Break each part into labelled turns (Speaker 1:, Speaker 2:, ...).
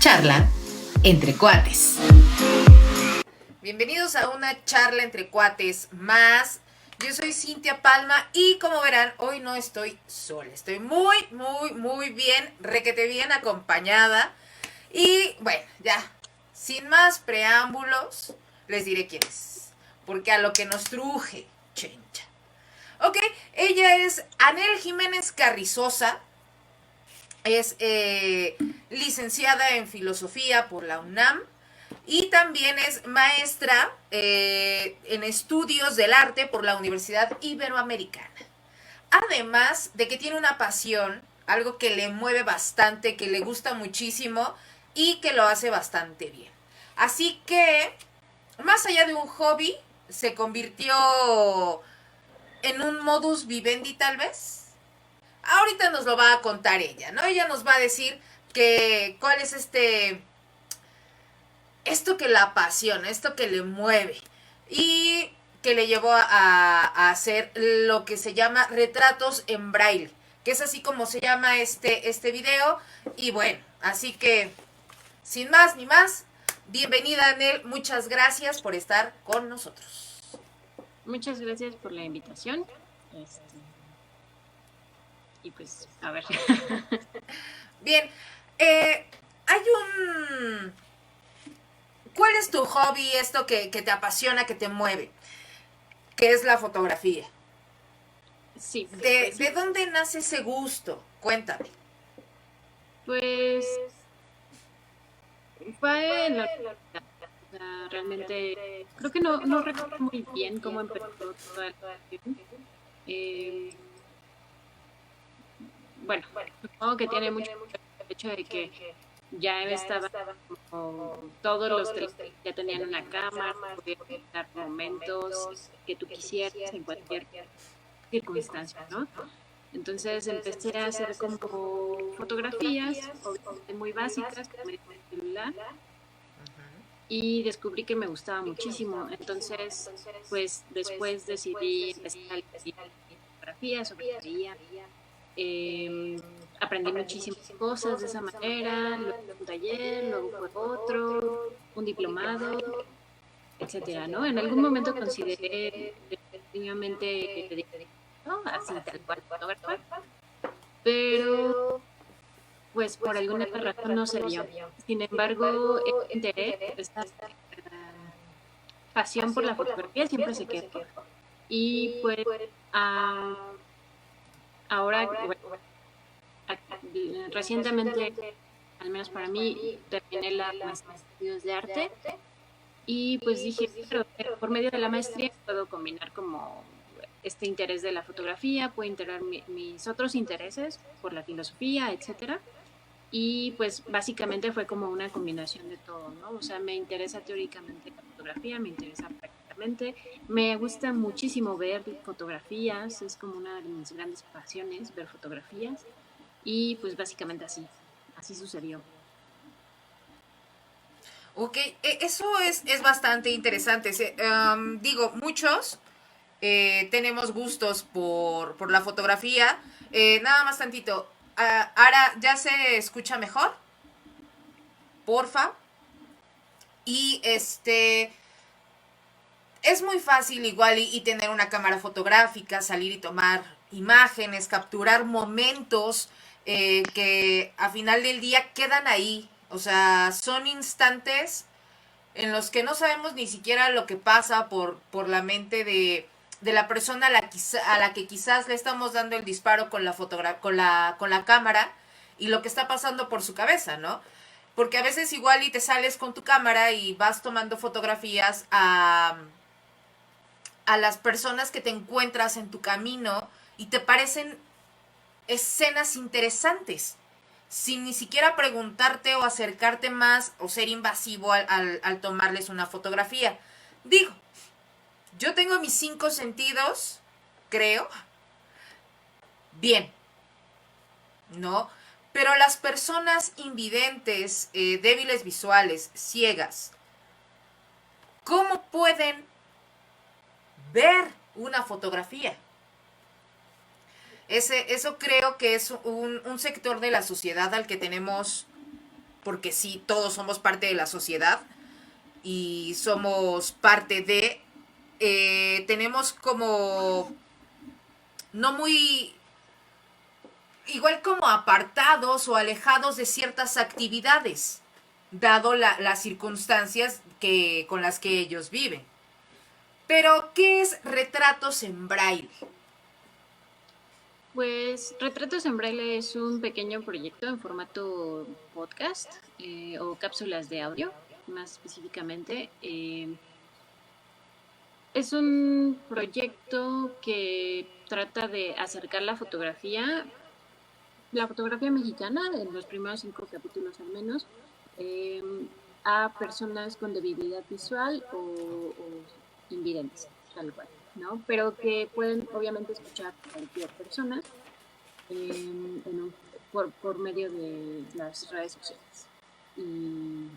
Speaker 1: Charla entre cuates. Bienvenidos a una charla entre cuates más. Yo soy Cintia Palma y como verán, hoy no estoy sola. Estoy muy bien, requete bien acompañada. Y bueno, ya, sin más preámbulos, les diré quién es. Porque a lo que nos truje, chencha. Ok, ella es Anel Jiménez Carrizosa. Es licenciada en filosofía por la UNAM y también es maestra en estudios del arte por la Universidad Iberoamericana. Además de que tiene una pasión, algo que le mueve bastante, que le gusta muchísimo y que lo hace bastante bien. Así que, más allá de un hobby, se convirtió en un modus vivendi tal vez. Ahorita nos lo va a contar ella, ¿no? Ella nos va a decir que cuál es esto que la apasiona, esto que le mueve y que le llevó a hacer lo que se llama retratos en braille, que es así como se llama este video. Y bueno, así que sin más ni más, bienvenida Anel, muchas gracias por estar con nosotros.
Speaker 2: Muchas gracias por la invitación. Y pues, a ver.
Speaker 1: Bien, hay un... ¿Cuál es tu hobby, esto que te apasiona, que te mueve? ¿Qué es la fotografía?
Speaker 2: Sí.
Speaker 1: ¿De dónde nace ese gusto? Cuéntame.
Speaker 2: Pues fue en la universidad. O sea, realmente creo que no recuerdo muy bien cómo empezó toda la cuestión. Bueno, supongo que tiene mucho el hecho de que ya estaba como todos los teléfonos ya tenían una cámara, podías editar momentos que tú quisieras en cualquier circunstancia, ¿no? Entonces empecé a hacer como fotografías, obviamente muy básicas, con el celular, y descubrí que me gustaba muchísimo. Entonces, pues después decidí empezar a leer fotografías, sobre qué aprendí muchísimas cosas de esa manera, luego un taller, luego fue otro, un diplomado, etcétera, ¿no? En algún momento consideré definitivamente dedicarme, ¿no? Así tal cual fotógrafa, pero pues por alguna razón no se dio. Sin embargo, el interés, esta pasión por la fotografía siempre se quedó. Y pues ahora, bueno, recientemente, al menos para mí, terminé la maestría en estudios de arte y pues dije, claro, por medio de la maestría puedo combinar como este interés de la fotografía, puedo integrar mis otros intereses por la filosofía, etcétera. Y pues básicamente fue como una combinación de todo, ¿no? O sea, me interesa teóricamente la fotografía, me interesa prácticamente, me gusta muchísimo ver fotografías, es como una de mis grandes pasiones, ver fotografías. Y pues básicamente así sucedió.
Speaker 1: Ok, eso es bastante interesante. Digo, muchos tenemos gustos por la fotografía. Nada más tantito. Ahora, ¿ya se escucha mejor? Porfa. Y es muy fácil igual y tener una cámara fotográfica, salir y tomar imágenes, capturar momentos que a final del día quedan ahí. O sea, son instantes en los que no sabemos ni siquiera lo que pasa por la mente de la persona a la que quizás le estamos dando el disparo con con la cámara y lo que está pasando por su cabeza, ¿no? Porque a veces igual y te sales con tu cámara y vas tomando fotografías a las personas que te encuentras en tu camino y te parecen escenas interesantes, sin ni siquiera preguntarte o acercarte más o ser invasivo al tomarles una fotografía. Digo, yo tengo mis 5 sentidos, creo, bien, ¿no? Pero las personas invidentes, débiles visuales, ciegas, ¿cómo pueden ver una fotografía? Eso creo que es un sector de la sociedad al que tenemos porque sí, todos somos parte de la sociedad y somos parte de, tenemos como, no muy, igual como apartados o alejados de ciertas actividades, dado las circunstancias con las que ellos viven. Pero, ¿qué es Retratos en Braille?
Speaker 2: Pues Retratos en Braille es un pequeño proyecto en formato podcast o cápsulas de audio, más específicamente. Es un proyecto que trata de acercar la fotografía mexicana, en los primeros 5 capítulos al menos, eh, a personas con debilidad visual o invidentes, tal cual, ¿no? Pero que pueden obviamente escuchar cualquier persona por medio de las redes sociales. Y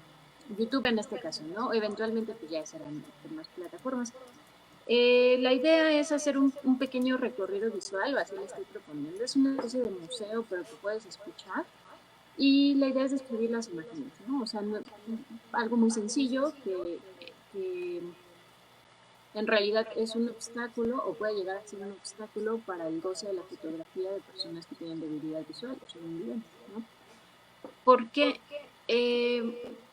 Speaker 2: YouTube en este caso, ¿no? Eventualmente pues ya serán más plataformas. La idea es hacer un pequeño recorrido visual, así le estoy proponiendo. Es una especie de museo, pero que puedes escuchar. Y la idea es describir las imágenes, ¿no? O sea, algo muy sencillo que en realidad es un obstáculo o puede llegar a ser un obstáculo para el goce de la fotografía de personas que tienen debilidad visual o son invidentes, ¿no? ¿Por qué?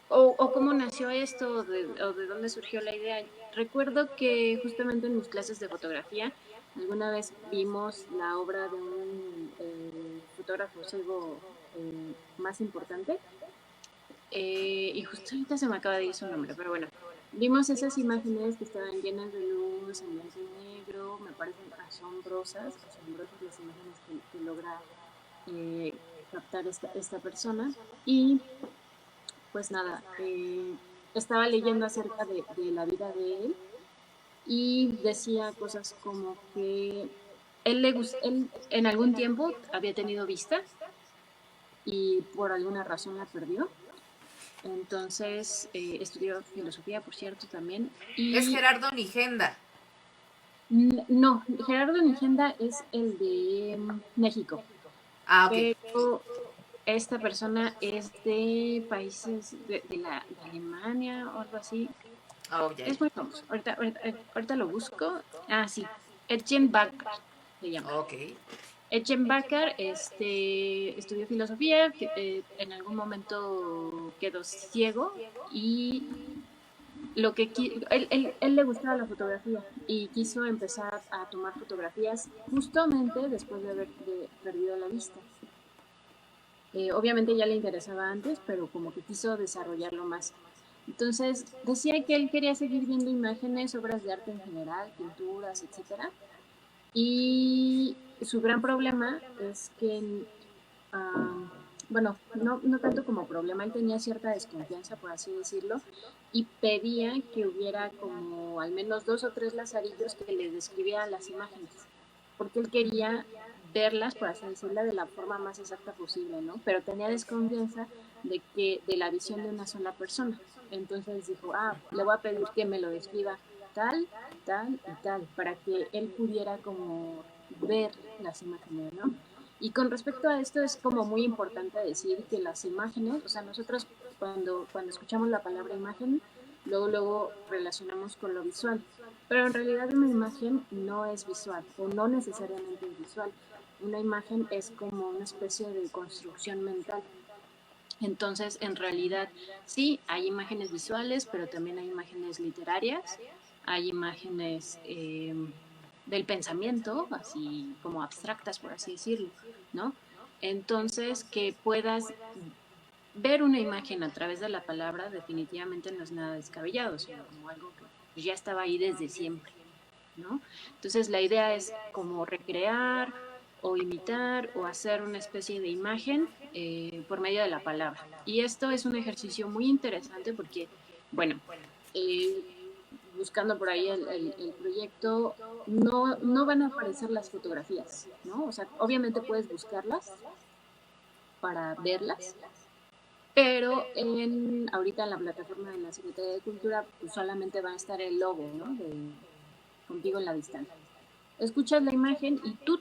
Speaker 2: O cómo nació esto o de dónde surgió la idea. Recuerdo que justamente en mis clases de fotografía alguna vez vimos la obra de un fotógrafo ciego más importante y justo ahorita se me acaba de ir su nombre, pero bueno, vimos esas imágenes que estaban llenas de luz en blanco y negro, me parecen asombrosas las imágenes que logra eh, captar esta persona. Y pues nada, estaba leyendo acerca de la vida de él y decía cosas como que él en algún tiempo había tenido vista y por alguna razón la perdió. Entonces estudió filosofía, por cierto, también.
Speaker 1: Es
Speaker 2: Y
Speaker 1: Gerardo Nigenda.
Speaker 2: no, Gerardo Nigenda es el de México,
Speaker 1: Ah, ok.
Speaker 2: pero esta persona es de países de Alemania o algo así.
Speaker 1: Oh, ya,
Speaker 2: Es
Speaker 1: ya.
Speaker 2: muy famoso. Ahorita lo busco. Ah, sí. Etienne Baccar se llama.
Speaker 1: Ok.
Speaker 2: Etienne Baccar estudió filosofía, que, en algún momento quedó ciego y él le gustaba la fotografía y quiso empezar a tomar fotografías justamente después de haber perdido la vista. Obviamente ya le interesaba antes, pero como que quiso desarrollarlo más. Entonces decía que él quería seguir viendo imágenes, obras de arte en general, pinturas, etcétera. Y su gran problema es que, bueno, no tanto como problema, él tenía cierta desconfianza, por así decirlo, y pedía que hubiera como al menos 2 o 3 lazarillos que le describieran las imágenes, porque él quería verlas, por así decirlo, de la forma más exacta posible, ¿no? Pero tenía desconfianza de la visión de una sola persona. Entonces dijo, le voy a pedir que me lo describa tal, tal y tal, para que él pudiera como ver las imágenes, ¿no? Y con respecto a esto es como muy importante decir que las imágenes, o sea, nosotros cuando escuchamos la palabra imagen, luego relacionamos con lo visual, pero en realidad una imagen no es visual o no necesariamente es visual. Una imagen es como una especie de construcción mental. Entonces, en realidad, sí, hay imágenes visuales, pero también hay imágenes literarias, hay imágenes del pensamiento, así como abstractas, por así decirlo, ¿no? Entonces, que puedas ver una imagen a través de la palabra definitivamente no es nada descabellado, sino como algo que ya estaba ahí desde siempre, ¿no? Entonces la idea es como recrear o imitar o hacer una especie de imagen por medio de la palabra. Y esto es un ejercicio muy interesante porque, bueno, eh, buscando por ahí el proyecto, no van a aparecer las fotografías, ¿no? O sea, obviamente puedes buscarlas para verlas, pero ahorita en la plataforma de la Secretaría de Cultura pues solamente va a estar el logo, ¿no? De Contigo en la Distancia. escuchas la imagen y tú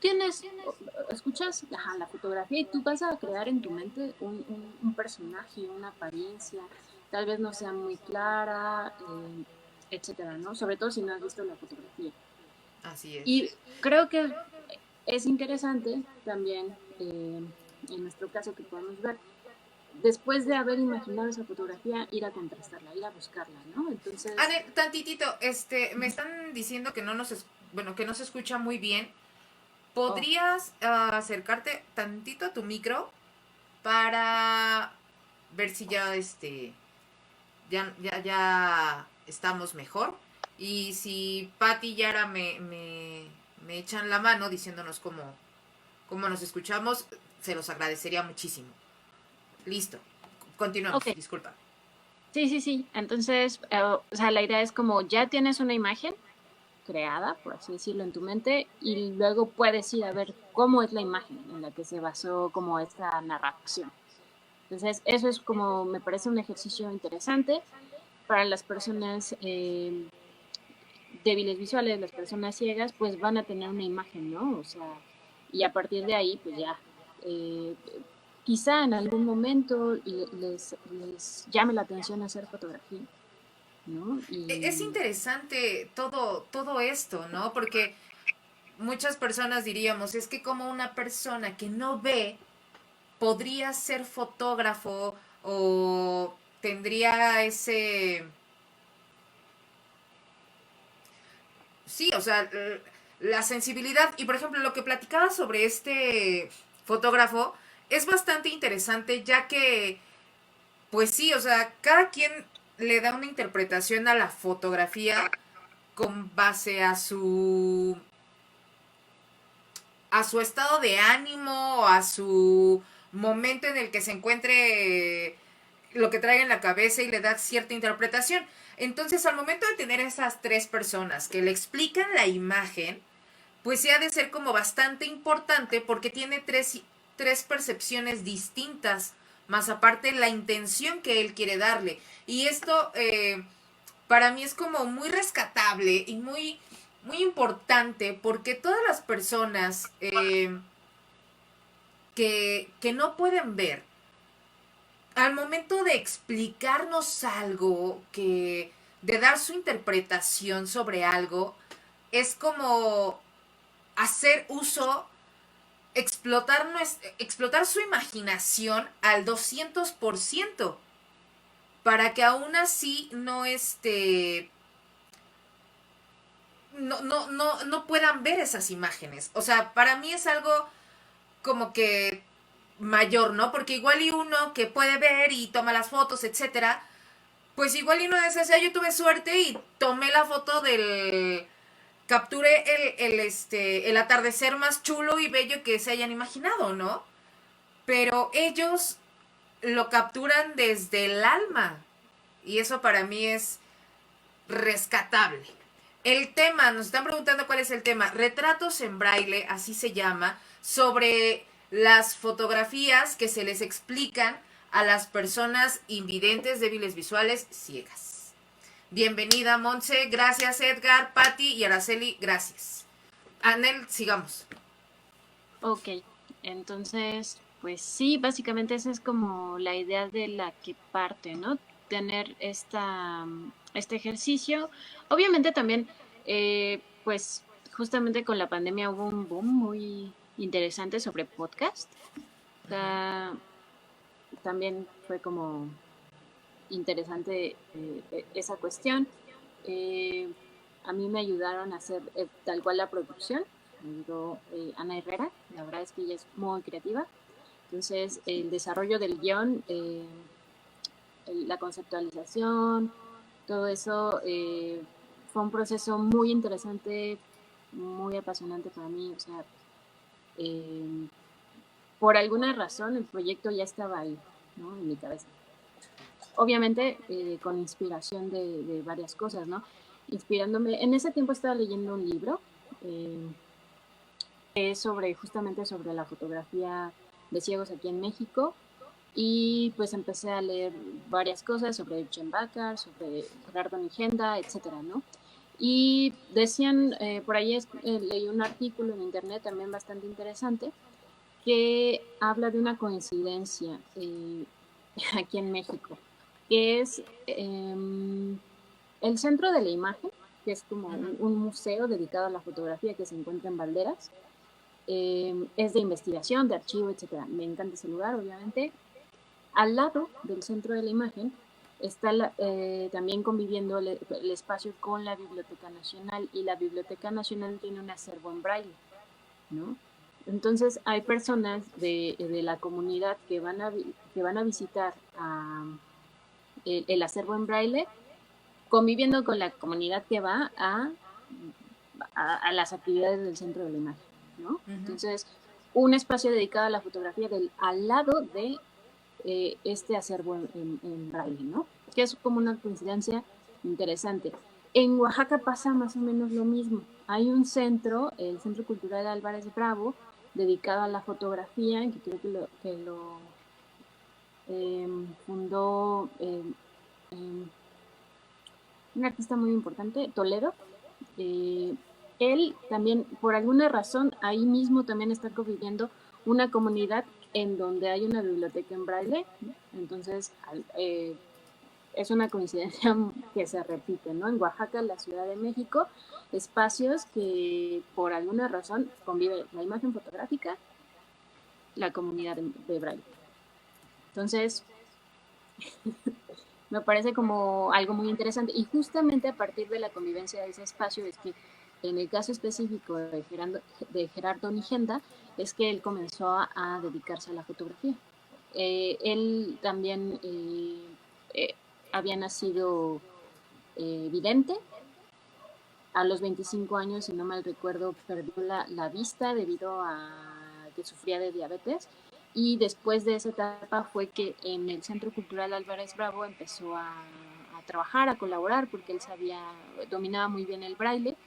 Speaker 2: escuchas la fotografía y tú vas a crear en tu mente un personaje, una apariencia, tal vez no sea muy clara, etcétera, ¿no? Sobre todo si no has visto la fotografía.
Speaker 1: Así es.
Speaker 2: Y creo que es interesante también, en nuestro caso que podemos ver, después de haber imaginado esa fotografía, ir a contrastarla, ir a buscarla, ¿no? Entonces,
Speaker 1: Anel, tantitito, me están diciendo que bueno, que no se escucha muy bien.
Speaker 2: oh,
Speaker 1: ¿Podrías acercarte tantito a tu micro para ver si ya estamos mejor? Y si Patti y Yara me echan la mano diciéndonos cómo nos escuchamos, se los agradecería muchísimo. Listo.
Speaker 2: ok,
Speaker 1: Continuamos, disculpa.
Speaker 2: sí. Entonces, o sea, la idea es como ya tienes una imagen creada, por así decirlo, en tu mente, y luego puedes ir a ver cómo es la imagen en la que se basó como esta narración. Entonces, eso es como, me parece un ejercicio interesante para las personas débiles visuales, las personas ciegas, pues van a tener una imagen, ¿no? O sea, y a partir de ahí, pues ya, eh, quizá en algún momento les llame la atención hacer fotografía, ¿no?
Speaker 1: Es
Speaker 2: Y
Speaker 1: interesante todo esto, ¿no? Porque muchas personas diríamos, es que como una persona que no ve podría ser fotógrafo o tendría sí, o sea, la sensibilidad. Y por ejemplo, lo que platicaba sobre este fotógrafo es bastante interesante, ya que, pues sí, o sea, cada quien le da una interpretación a la fotografía con base a su estado de ánimo, a su momento en el que se encuentre, lo que traiga en la cabeza, y le da cierta interpretación. Entonces, al momento de tener esas tres personas que le explican la imagen, pues sí ha de ser como bastante importante porque tiene tres percepciones distintas, más aparte la intención que él quiere darle. Y esto para mí es como muy rescatable y muy importante, porque todas las personas que no pueden ver, al momento de explicarnos algo, de dar su interpretación sobre algo, es como hacer uso, explotar su imaginación al 200%, para que aún así no puedan ver esas imágenes. O sea, para mí es algo como que mayor, ¿no? Porque igual y uno que puede ver y toma las fotos, etcétera, pues igual y uno de esas, ya yo tuve suerte y tomé la foto capturé el atardecer más chulo y bello que se hayan imaginado, ¿no? Pero ellos lo capturan desde el alma, y eso para mí es rescatable. El tema, nos están preguntando cuál es el tema. Retratos en braille, así se llama, sobre las fotografías que se les explican a las personas invidentes, débiles visuales, ciegas. Bienvenida, Monse. Gracias, Edgar, Patti y Araceli. Gracias. Anel, sigamos.
Speaker 2: ok, entonces, pues sí, básicamente esa es como la idea de la que parte, ¿no? Tener este ejercicio. Obviamente también, pues justamente con la pandemia hubo un boom muy interesante sobre podcast. O sea, también fue como interesante esa cuestión. Eh, a mí me ayudaron a hacer tal cual la producción, me ayudó Ana Herrera, la verdad es que ella es muy creativa. Entonces, el desarrollo del guión, la conceptualización, todo eso fue un proceso muy interesante, muy apasionante para mí. O sea, eh, por alguna razón el proyecto ya estaba ahí, ¿no? En mi cabeza. Obviamente con inspiración de varias cosas, ¿no? Inspirándome, en ese tiempo estaba leyendo un libro eh, que es justamente sobre la fotografía de ciegos aquí en México, y pues empecé a leer varias cosas sobre Chen Bakar, sobre Gerardo Nigenda, etcétera, ¿no? Y decían, por ahí leí un artículo en internet también bastante interesante, que habla de una coincidencia aquí en México, que es el Centro de la Imagen, que es como un museo dedicado a la fotografía que se encuentra en Valderas. Es de investigación, de archivo, etcétera. Me encanta ese lugar, obviamente. Al lado del Centro de la Imagen está también conviviendo el espacio con la Biblioteca Nacional, y la Biblioteca Nacional tiene un acervo en braille, ¿no? Entonces hay personas de la comunidad que van a visitar el acervo en braille, conviviendo con la comunidad que va a las actividades del Centro de la Imagen, ¿no? Entonces, un espacio dedicado a la fotografía al lado de este acervo en braille, ¿no? Que es como una coincidencia interesante. En Oaxaca pasa más o menos lo mismo. Hay un centro, el Centro Cultural Álvarez Bravo, dedicado a la fotografía, que creo que lo fundó un artista muy importante, Toledo. Él también, por alguna razón, ahí mismo también está conviviendo una comunidad en donde hay una biblioteca en braille. Entonces, es una coincidencia que se repite, ¿no? En Oaxaca, la Ciudad de México, espacios que por alguna razón convive la imagen fotográfica, la comunidad de braille. Entonces, me parece como algo muy interesante, y justamente a partir de la convivencia de ese espacio es que en el caso específico de Gerardo Nigenda es que él comenzó a dedicarse a la fotografía. Él también había nacido vidente. A los 25 años, si no mal recuerdo, perdió la vista debido a que sufría de diabetes. Y después de esa etapa fue que en el Centro Cultural Álvarez Bravo empezó a trabajar, a colaborar, porque él dominaba muy bien el braille,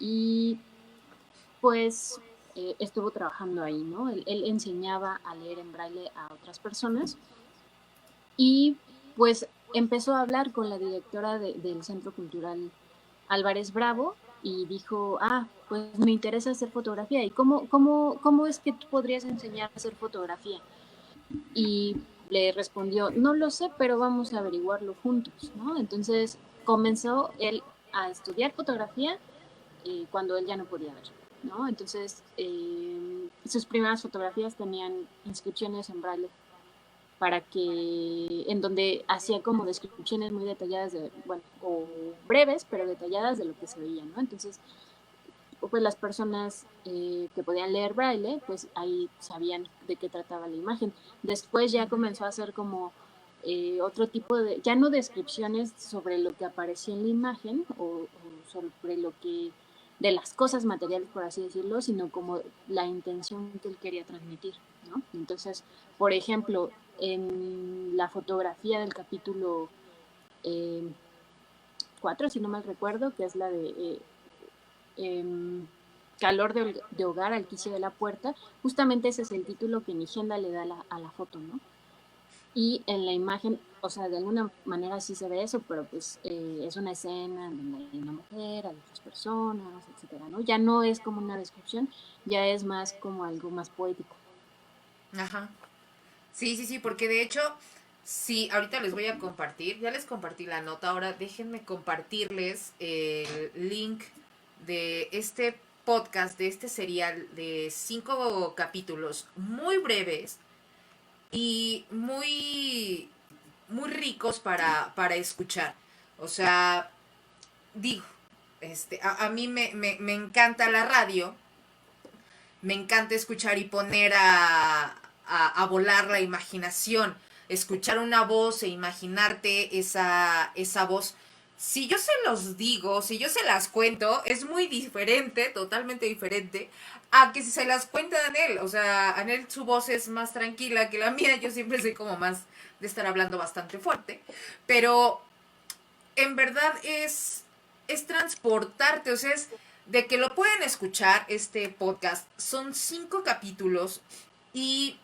Speaker 2: y pues estuvo trabajando ahí, ¿no? Él enseñaba a leer en braille a otras personas, y pues empezó a hablar con la directora del Centro Cultural Álvarez Bravo y dijo, pues me interesa hacer fotografía. ¿Y cómo es que tú podrías enseñar a hacer fotografía? Y le respondió, no lo sé, pero vamos a averiguarlo juntos, ¿no? Entonces comenzó él a estudiar fotografía cuando él ya no podía ver, ¿no? Entonces sus primeras fotografías tenían inscripciones en braille, para que, en donde hacía como descripciones muy detalladas o breves, pero detalladas de lo que se veía, ¿no? Entonces, pues las personas que podían leer braille, pues ahí sabían de qué trataba la imagen. Después ya comenzó a hacer como otro tipo ya no descripciones sobre lo que aparecía en la imagen, o sobre de las cosas materiales, por así decirlo, sino como la intención que él quería transmitir, ¿no? Entonces, por ejemplo, en la fotografía del capítulo 4, si no mal recuerdo, que es la de calor de hogar al quicio de la puerta, justamente ese es el título que Nigenda le da a la foto, ¿no? Y en la imagen, o sea, de alguna manera sí se ve eso, pero pues es una escena donde hay una mujer, hay otras personas, etcétera, ¿no? Ya no es como una descripción, ya es más como algo más poético.
Speaker 1: Ajá. Sí, sí, sí, porque de hecho, sí, ahorita les voy a compartir, ya les compartí la nota, ahora déjenme compartirles el link de este podcast, de este serial de 5 capítulos muy breves y muy ricos para escuchar. O sea, digo, a mí me encanta la radio, me encanta escuchar y poner a volar la imaginación, escuchar una voz e imaginarte esa voz. Si yo se los digo, si yo se las cuento, es muy diferente, totalmente diferente, a que si se las cuenta Anel. O sea, Anel, su voz es más tranquila que la mía, yo siempre soy como más de estar hablando bastante fuerte, pero en verdad es transportarte, o sea, es de que lo pueden escuchar este podcast. Son 5 capítulos y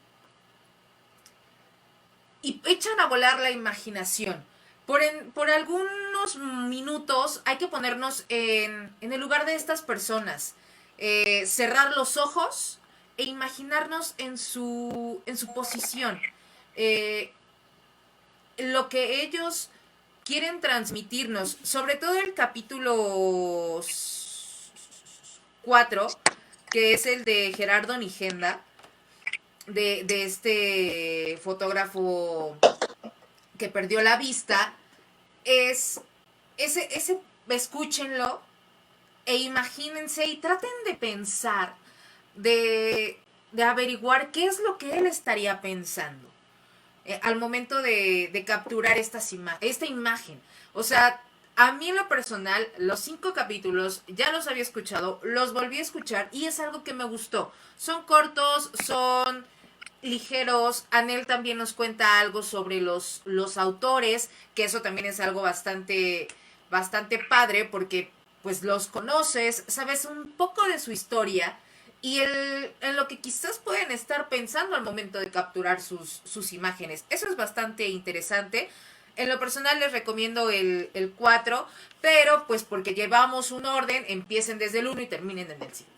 Speaker 1: echan a volar la imaginación. por algunos minutos hay que ponernos en el lugar de estas personas, cerrar los ojos e imaginarnos en su posición. Eh, lo que ellos quieren transmitirnos, sobre todo el capítulo 4, que es el de Gerardo Nigenda, de este fotógrafo que perdió la vista, es escúchenlo e imagínense y traten de pensar, de averiguar qué es lo que él estaría pensando al momento de capturar esta imagen. O sea, a mí en lo personal, los 5 capítulos ya los había escuchado, los volví a escuchar y es algo que me gustó. Son cortos, son ligeros. Anel también nos cuenta algo sobre los autores, que eso también es algo bastante padre porque pues los conoces, sabes un poco de su historia y en lo que quizás pueden estar pensando al momento de capturar sus imágenes. Eso es bastante interesante. En lo personal les recomiendo el 4, pero pues porque llevamos un orden, empiecen desde el 1 y terminen en el 5.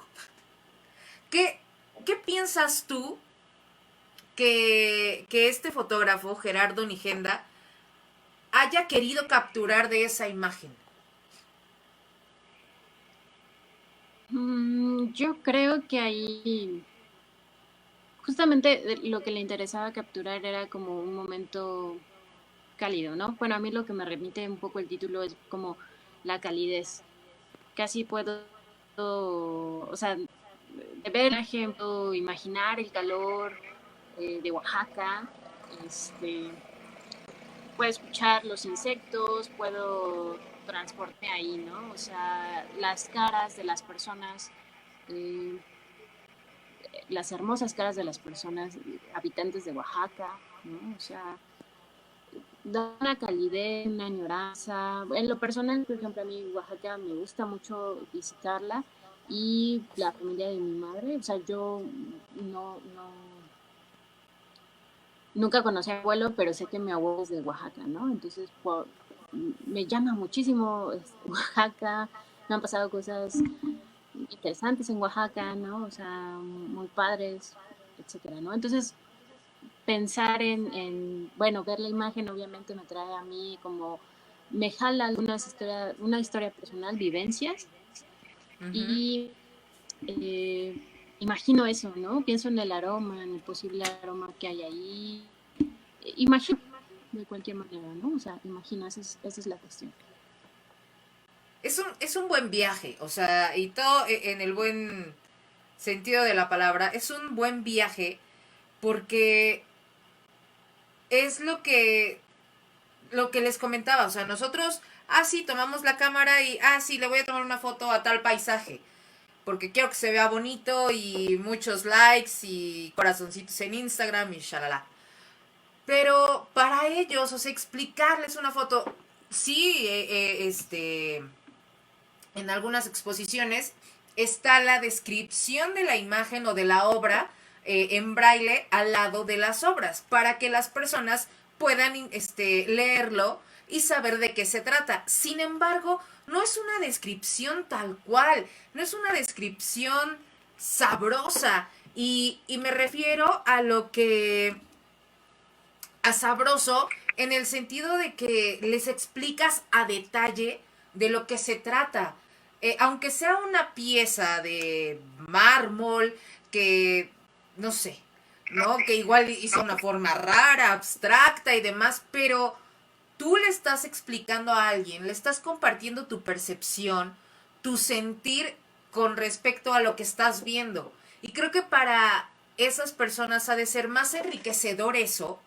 Speaker 1: ¿Qué, qué piensas tú que este fotógrafo, Gerardo Nigenda, haya querido capturar de esa imagen?
Speaker 2: Yo creo que ahí justamente lo que le interesaba capturar era como un momento cálido, ¿no? Bueno, a mí lo que me remite un poco el título es como la calidez. Casi puedo, o sea, de ver el ejemplo, imaginar el calor de Oaxaca, este, puedo escuchar los insectos, puedo transportarme ahí, ¿no? O sea, las caras de las personas, eh, las hermosas caras de las personas habitantes de Oaxaca, ¿no? O sea, da una calidez, una añoranza. En lo personal, por ejemplo, a mí Oaxaca me gusta mucho visitarla y la familia de mi madre, o sea, yo nunca conocí a mi abuelo, pero sé que mi abuelo es de Oaxaca, ¿no? Entonces, me llama muchísimo Oaxaca, me han pasado cosas interesantes en Oaxaca, ¿no? O sea, muy padres, etcétera, ¿no? Entonces, pensar bueno, ver la imagen obviamente me trae a mí como, me jala una historia personal, vivencias,
Speaker 1: Ujú.
Speaker 2: y eh, imagino eso, ¿no? Pienso en el aroma, en el posible aroma que hay ahí, imagino de cualquier manera, ¿no? O sea, imagino, esa es la cuestión.
Speaker 1: Es un buen viaje, o sea, y todo en el buen sentido de la palabra, es un buen viaje porque es lo que les comentaba, o sea, nosotros, sí, tomamos la cámara y, sí, le voy a tomar una foto a tal paisaje, porque quiero que se vea bonito y muchos likes y corazoncitos en Instagram y shalala. Pero para ellos, o sea, explicarles una foto, sí, en algunas exposiciones está la descripción de la imagen o de la obra en braille al lado de las obras para que las personas puedan leerlo y saber de qué se trata. Sin embargo, no es una descripción tal cual, no es una descripción sabrosa. Y me refiero a lo que a sabroso en el sentido de que les explicas a detalle de lo que se trata. Aunque sea una pieza de mármol que, no sé, ¿no? Que igual hizo una forma rara, abstracta y demás, pero tú le estás explicando a alguien, le estás compartiendo tu percepción, tu sentir con respecto a lo que estás viendo. Y creo que para esas personas ha de ser más enriquecedor eso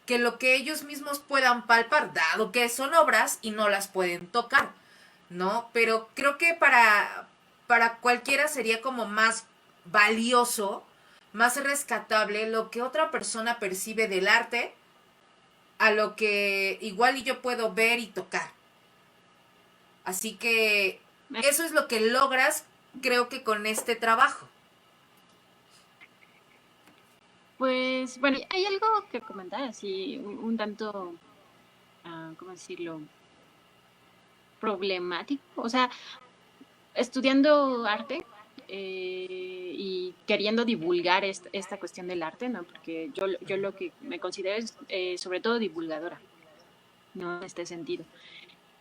Speaker 1: que lo que ellos mismos puedan palpar, dado que son obras y no las pueden tocar, ¿no? Pero creo que para cualquiera sería como más valioso, más rescatable lo que otra persona percibe del arte a lo que igual y yo puedo ver y tocar. Así que eso es lo que logras, creo que con este trabajo.
Speaker 2: Pues bueno, hay algo que comentar así un tanto, ¿cómo ¿cómo decirlo? Problemático. O sea, estudiando arte y queriendo divulgar esta cuestión del arte, ¿no? Porque yo lo que me considero es sobre todo divulgadora, ¿no? En este sentido.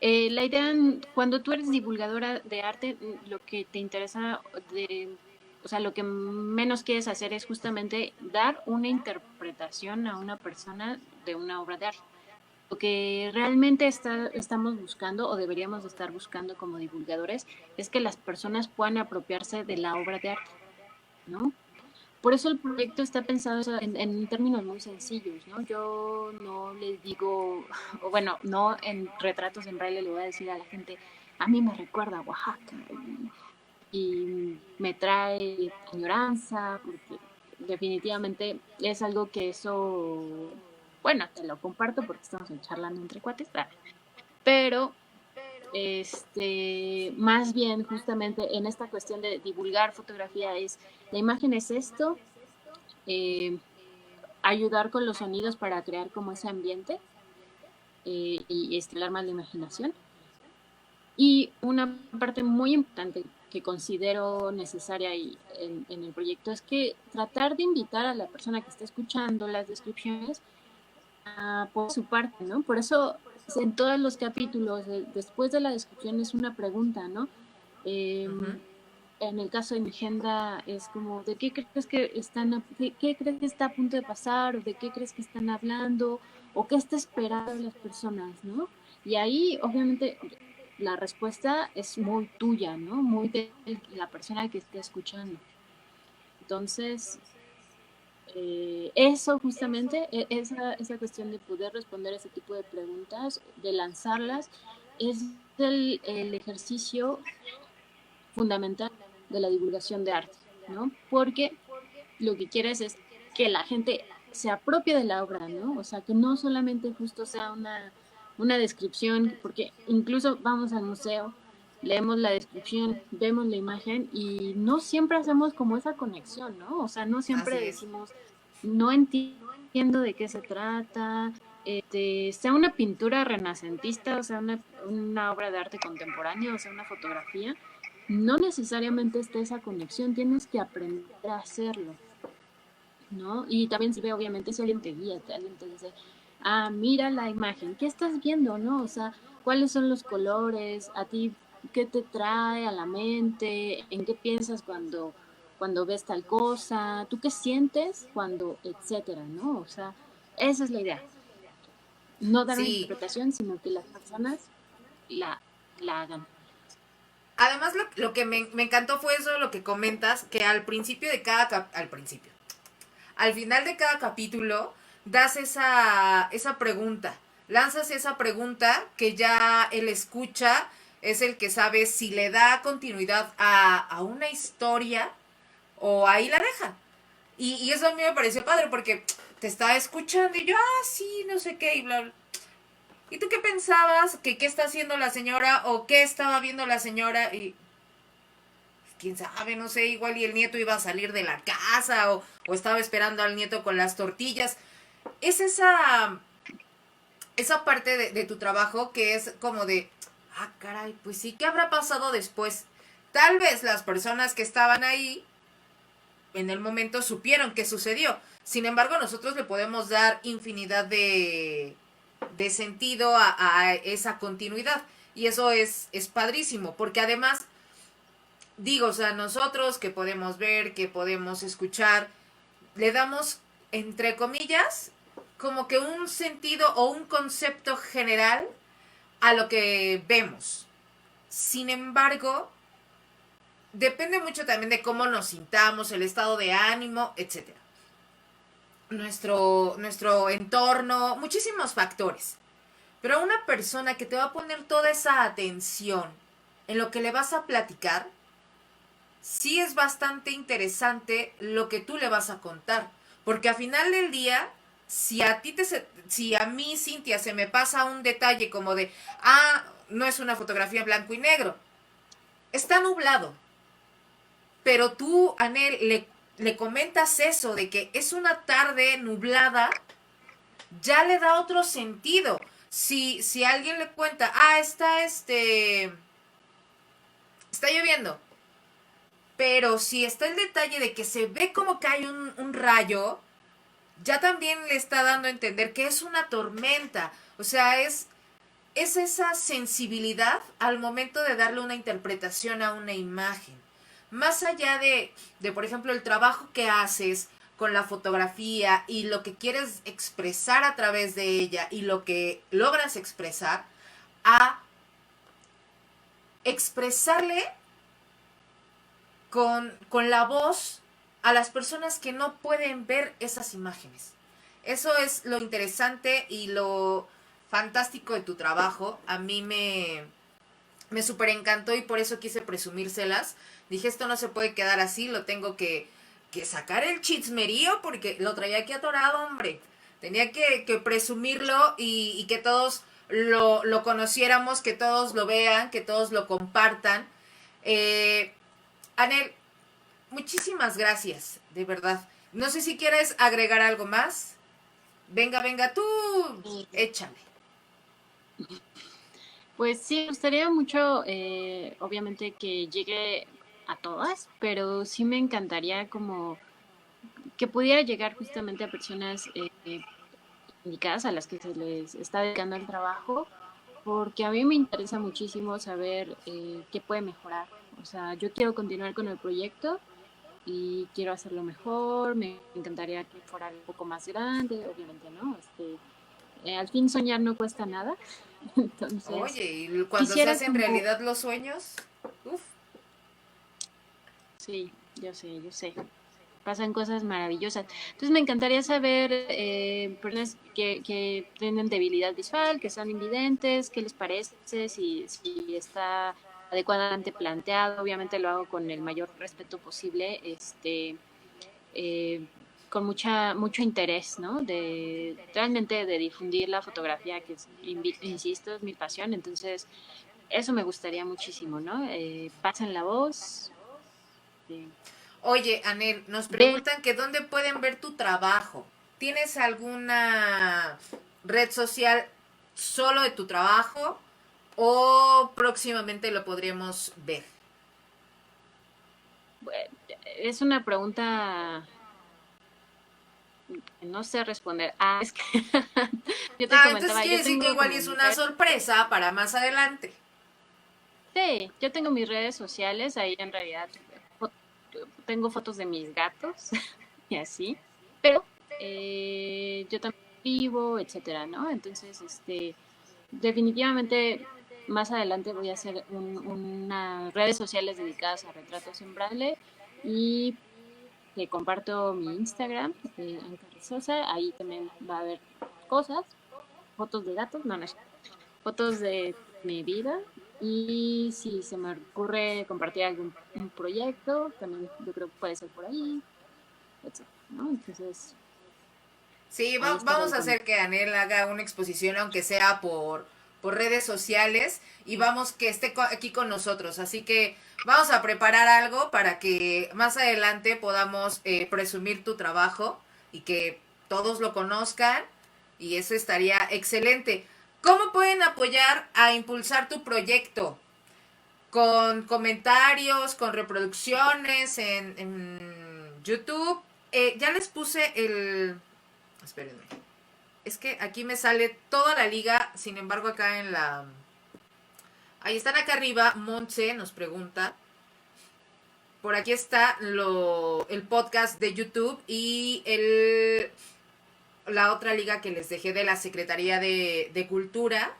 Speaker 2: La idea, cuando tú eres divulgadora de arte, lo que te interesa o sea, lo que menos quieres hacer es justamente dar una interpretación a una persona de una obra de arte. Lo que realmente estamos buscando o deberíamos estar buscando como divulgadores es que las personas puedan apropiarse de la obra de arte, ¿no? Por eso el proyecto está pensado en términos muy sencillos, ¿no? Yo no les digo, o bueno, no en retratos en braille le voy a decir a la gente, a mí me recuerda a Oaxaca y me trae añoranza, porque definitivamente es algo que eso, bueno, te lo comparto porque estamos charlando entre cuates, pero más bien justamente en esta cuestión de divulgar fotografía es, la imagen es esto, eh, ayudar con los sonidos para crear como ese ambiente y estimular más la imaginación. Y una parte muy importante que considero necesaria en el proyecto es que tratar de invitar a la persona que está escuchando las descripciones a por su parte, ¿no? Por eso en todos los capítulos, después de la descripción es una pregunta, ¿no? Eh,
Speaker 1: Ujú.
Speaker 2: en el caso de mi agenda es como, ¿de qué crees que qué crees que está a punto de pasar? ¿O de qué crees que están hablando? ¿O qué está esperando las personas, ¿no? Y ahí, obviamente, la respuesta es muy tuya, ¿no? Muy de la persona que esté escuchando. Entonces, eso justamente, esa cuestión de poder responder ese tipo de preguntas, de lanzarlas, es el ejercicio fundamental de la divulgación de arte, ¿no? Porque lo que quieres es que la gente se apropie de la obra, ¿no? O sea, que no solamente justo sea una descripción, porque incluso vamos al museo, leemos la descripción, vemos la imagen y no siempre hacemos como esa conexión, ¿no? O sea, no siempre
Speaker 1: Así es.
Speaker 2: decimos, no entiendo de qué se trata, sea una pintura renacentista, o sea, una obra de arte contemporáneo, o sea, una fotografía, no necesariamente está esa conexión, tienes que aprender a hacerlo, ¿no? Y también sirve, obviamente, si alguien te guía, alguien te dice, ah, mira la imagen, ¿qué estás viendo, no? O sea, ¿cuáles son los colores? ¿A ti qué te trae a la mente? ¿En qué piensas cuando ves tal cosa? ¿Tú qué sientes cuando, etcétera, ¿no? O sea, esa es la idea. No dar una
Speaker 1: Sí.
Speaker 2: interpretación, sino que las personas la, la hagan.
Speaker 1: Además, lo que me encantó fue eso, lo que comentas, que al principio de al principio, al final de cada capítulo, das esa pregunta, lanzas esa pregunta que ya el escucha es el que sabe si le da continuidad a una historia o ahí la deja. Y eso a mí me pareció padre porque te estaba escuchando y yo, sí, no sé qué, y bla, bla. ¿Y tú qué pensabas? ¿Que qué está haciendo la señora? ¿O qué estaba viendo la señora? Y quién sabe, no sé, igual y el nieto iba a salir de la casa o estaba esperando al nieto con las tortillas. Es esa parte de tu trabajo que es como de, caray, pues sí, ¿qué habrá pasado después? Tal vez las personas que estaban ahí en el momento supieron qué sucedió. Sin embargo, nosotros le podemos dar infinidad de sentido a esa continuidad. Y eso es padrísimo, porque además, digo, o sea, nosotros que podemos ver, que podemos escuchar, le damos, entre comillas, como que un sentido o un concepto general a lo que vemos. Sin embargo, depende mucho también de cómo nos sintamos, el estado de ánimo, etcétera. Nuestro entorno, muchísimos factores. Pero una persona que te va a poner toda esa atención en lo que le vas a platicar, sí es bastante interesante lo que tú le vas a contar. Porque al final del día, si a mí, Cintia, se me pasa un detalle como de, no es una fotografía en blanco y negro, está nublado. Pero tú, Anel, le comentas eso de que es una tarde nublada, ya le da otro sentido. si alguien le cuenta, está lloviendo, pero si está el detalle de que se ve como que hay un rayo, ya también le está dando a entender que es una tormenta. O sea, es esa sensibilidad al momento de darle una interpretación a una imagen. Más allá de, por ejemplo, el trabajo que haces con la fotografía y lo que quieres expresar a través de ella y lo que logras expresar, a expresarle con la voz a las personas que no pueden ver esas imágenes. Eso es lo interesante y lo fantástico de tu trabajo. A mí me súper encantó y por eso quise presumírselas. Dije, esto no se puede quedar así, lo tengo que sacar el chismerío porque lo traía aquí atorado, hombre. Tenía que presumirlo y que todos lo conociéramos, que todos lo vean, que todos lo compartan. Eh, Anel, muchísimas gracias, de verdad. No sé si quieres agregar algo más. Venga, venga, tú, échale.
Speaker 2: Pues sí, me gustaría mucho, obviamente, que llegue a todas, pero sí me encantaría como que pudiera llegar justamente a personas indicadas a las que se les está dedicando el trabajo, porque a mí me interesa muchísimo saber qué puede mejorar. O sea, yo quiero continuar con el proyecto y quiero hacerlo mejor, me encantaría que fuera un poco más grande, obviamente, ¿no? Al fin soñar no cuesta nada, entonces
Speaker 1: Oye, y cuando se
Speaker 2: quisiera
Speaker 1: hacen
Speaker 2: como,
Speaker 1: realidad los sueños, uf.
Speaker 2: sí, yo sé, pasan cosas maravillosas. Entonces me encantaría saber personas que tienen debilidad visual, que son invidentes, qué les parece, si está adecuadamente planteado. Obviamente lo hago con el mayor respeto posible, eh, con mucho interés, ¿no? De realmente de difundir la fotografía, que es, insisto, es mi pasión. Entonces eso me gustaría muchísimo, ¿no? Pasen la voz. eh,
Speaker 1: Oye, Anel, nos
Speaker 2: Ve,
Speaker 1: preguntan que dónde pueden ver tu trabajo. ¿Tienes alguna red social solo de tu trabajo o próximamente lo podríamos ver?
Speaker 2: es una pregunta que no sé responder. Ah, es que yo te
Speaker 1: Ah, entonces
Speaker 2: comentaba,
Speaker 1: quiere
Speaker 2: yo
Speaker 1: decir que
Speaker 2: tengo
Speaker 1: igual
Speaker 2: como
Speaker 1: es
Speaker 2: mis
Speaker 1: una
Speaker 2: redes,
Speaker 1: sorpresa para más adelante.
Speaker 2: sí, yo tengo mis redes sociales, ahí en realidad fo- tengo fotos de mis gatos y así, pero yo también vivo, etcétera, ¿no? Entonces, definitivamente más adelante voy a hacer unas redes sociales dedicadas a retratos en braille y que comparto mi Instagram, Anka Sosa, ahí también va a haber cosas, fotos de gatos, no, no es, fotos de mi vida y si se me ocurre compartir algún un proyecto, también yo creo que puede ser por ahí, etcétera, ¿no? Entonces,
Speaker 1: Sí,
Speaker 2: ahí estaré
Speaker 1: vamos a
Speaker 2: con...
Speaker 1: hacer que Anel haga una exposición, aunque sea por redes sociales, y vamos que esté aquí con nosotros. Así que vamos a preparar algo para que más adelante podamos presumir tu trabajo y que todos lo conozcan, y eso estaría excelente. ¿Cómo pueden apoyar a impulsar tu proyecto? Con comentarios, con reproducciones en YouTube. Ya les puse el... Espérenme. Es que aquí me sale toda la liga, sin embargo acá en la... Ahí están acá arriba, Montse nos pregunta. Por aquí está el podcast de YouTube y la otra liga que les dejé de la Secretaría de Cultura.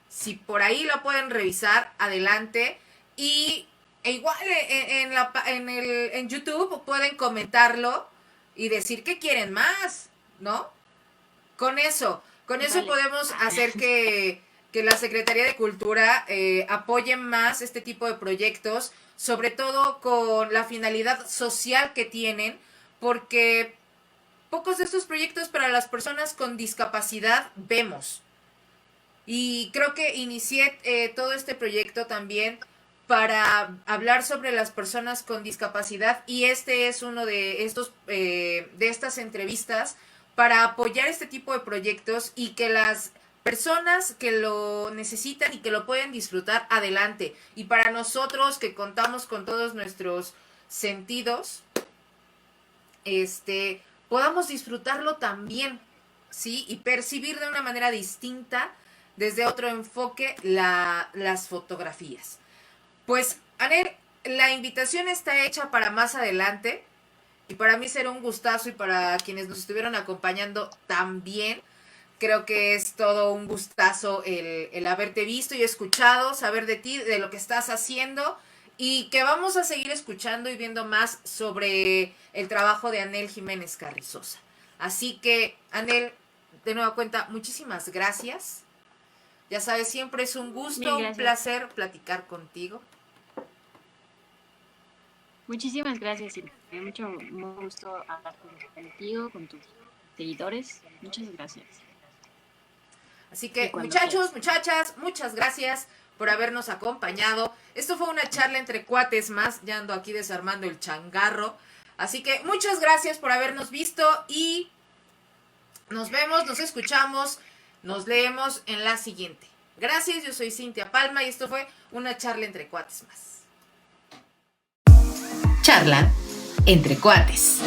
Speaker 1: Si por ahí lo pueden revisar, adelante. Y igual en YouTube pueden comentarlo y decir que quieren más, ¿no? Con eso
Speaker 2: Vale.
Speaker 1: podemos hacer que la Secretaría de Cultura apoye más este tipo de proyectos, sobre todo con la finalidad social que tienen, porque pocos de estos proyectos para las personas con discapacidad vemos. Y creo que inicié todo este proyecto también para hablar sobre las personas con discapacidad y este es uno de estas entrevistas para apoyar este tipo de proyectos y que las personas que lo necesitan y que lo pueden disfrutar, adelante. Y para nosotros que contamos con todos nuestros sentidos, podamos disfrutarlo también, ¿sí? Y percibir de una manera distinta, desde otro enfoque, las fotografías. Pues, Anel, la invitación está hecha para más adelante. Y para mí será un gustazo, y para quienes nos estuvieron acompañando también. Creo que es todo un gustazo el haberte visto y escuchado, saber de ti, de lo que estás haciendo, y que vamos a seguir escuchando y viendo más sobre el trabajo de Anel Jiménez Carrizosa. Así que, Anel, de nueva cuenta, muchísimas gracias. Ya sabes, siempre es un gusto, un placer platicar contigo.
Speaker 2: Muchísimas gracias, Silvia. Me dio mucho gusto hablar contigo, con tus seguidores. Muchas gracias.
Speaker 1: Así que, muchachos, muchachas, muchas gracias por habernos acompañado. Esto fue una charla entre cuates más. Ya ando aquí desarmando el changarro. Así que muchas gracias por habernos visto y nos vemos, nos escuchamos, nos leemos en la siguiente. Gracias, yo soy Cintia Palma y esto fue una charla entre cuates más. Charla entre cuates.